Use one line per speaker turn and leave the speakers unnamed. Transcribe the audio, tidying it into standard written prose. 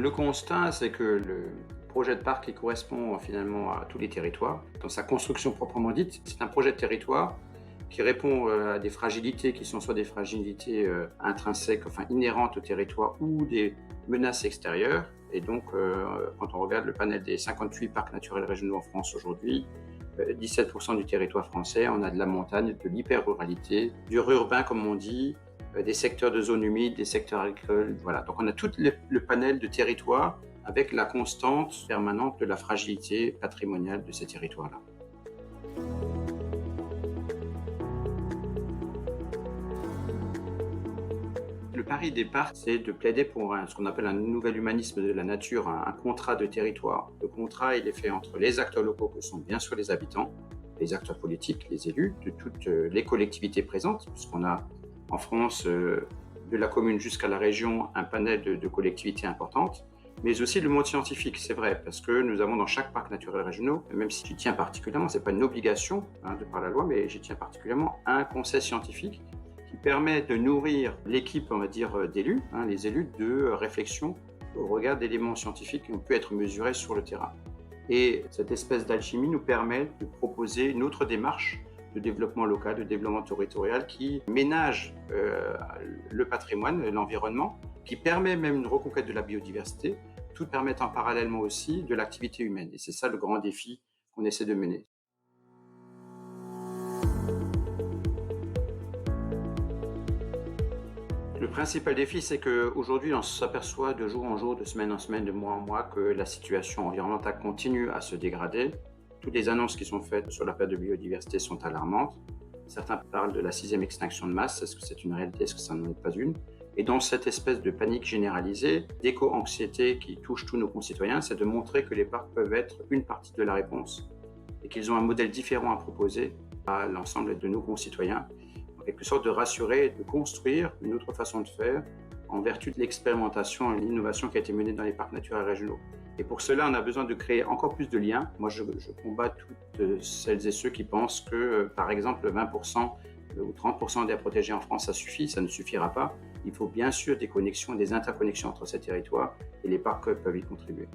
Le constat, c'est que le projet de parc, il correspond finalement à tous les territoires. Dans sa construction proprement dite, c'est un projet de territoire qui répond à des fragilités qui sont soit des fragilités intrinsèques, enfin inhérentes au territoire, ou des menaces extérieures. Et donc, quand on regarde le panel des 58 parcs naturels régionaux en France aujourd'hui, 17% du territoire français, on a de la montagne, de l'hyper-ruralité, du rurbain comme on dit, des secteurs de zones humides, des secteurs agricoles. Voilà. Donc on a tout le panel de territoires avec la constante permanente de la fragilité patrimoniale de ces territoires-là. Le pari des parcs, c'est de plaider pour ce qu'on appelle un nouvel humanisme de la nature, un contrat de territoire. Le contrat, il est fait entre les acteurs locaux, que sont bien sûr les habitants, les acteurs politiques, les élus, de toutes les collectivités présentes, puisqu'on a en France, de la commune jusqu'à la région, un panel de collectivités importantes, mais aussi le monde scientifique, c'est vrai, parce que nous avons dans chaque parc naturel régional, même si j'y tiens particulièrement, c'est pas une obligation de par la loi, mais j'y tiens particulièrement, un conseil scientifique qui permet de nourrir l'équipe, on va dire, d'élus, les élus de réflexion au regard d'éléments scientifiques qui ont pu être mesurés sur le terrain. Et cette espèce d'alchimie nous permet de proposer une autre démarche de développement local, de développement territorial qui ménage le patrimoine, l'environnement, qui permet même une reconquête de la biodiversité, tout permettant parallèlement aussi de l'activité humaine. Et c'est ça le grand défi qu'on essaie de mener. Le principal défi, c'est qu'aujourd'hui, on s'aperçoit de jour en jour, de semaine en semaine, de mois en mois, que la situation environnementale continue à se dégrader. Toutes les annonces qui sont faites sur la perte de biodiversité sont alarmantes. Certains parlent de la 6e extinction de masse. Est-ce que c'est une réalité? Est-ce que ça n'en est pas une? Et dans cette espèce de panique généralisée, d'éco-anxiété qui touche tous nos concitoyens, c'est de montrer que les parcs peuvent être une partie de la réponse et qu'ils ont un modèle différent à proposer à l'ensemble de nos concitoyens, en quelque sorte de rassurer et de construire une autre façon de faire en vertu de l'expérimentation et de l'innovation qui a été menée dans les parcs naturels régionaux. Et pour cela, on a besoin de créer encore plus de liens. Moi, je combats toutes celles et ceux qui pensent que, par exemple, 20% ou 30% des protégés en France, ça suffit, ça ne suffira pas. Il faut bien sûr des connexions, des interconnexions entre ces territoires et les parcs peuvent y contribuer.